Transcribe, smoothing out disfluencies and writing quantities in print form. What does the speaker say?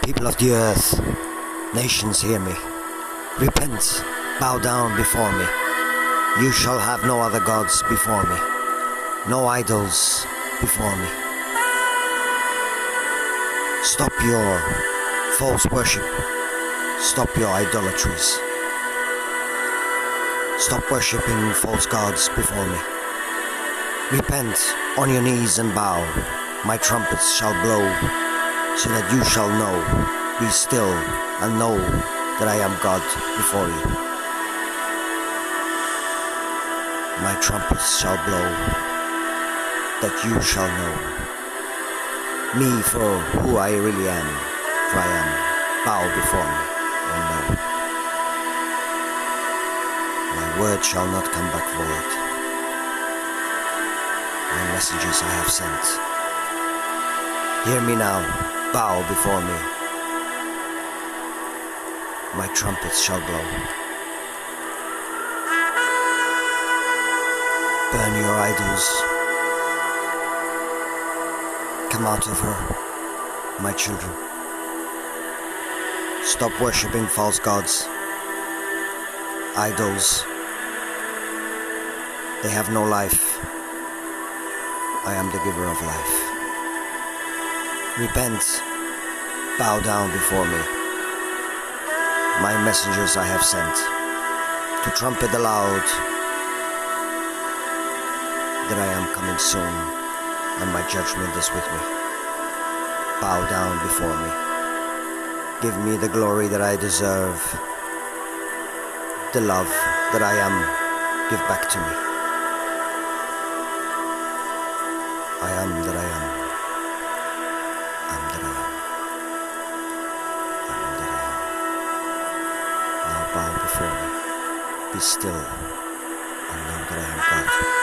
People of the earth, nations, hear me. Repent, bow down before me. You shall have no other gods before me, no idols before me. Stop your false worship. Stop your idolatries. Stop worshipping false gods before me. Repent on your knees and bow. My trumpets shall blow, so that you shall know. Be still and know that I am God before you. My trumpets shall blow, that you shall know me for who I really am, for I am. Bow before me and know. My word shall not come back void. My messages I have sent. Hear me now, bow before me. My trumpets shall blow. Burn your idols. Come out of her, my children. Stop worshipping false gods, idols. They have no life. I am the giver of life. Repent, bow down before me. My messengers I have sent to trumpet aloud that I am coming soon, and my judgment is with me. Bow down before me. Give me the glory that I deserve. The love that I am, give back to me. I am that I am. I'm that I am. I'm that I am. Now bow before me. Be still and know that I am God.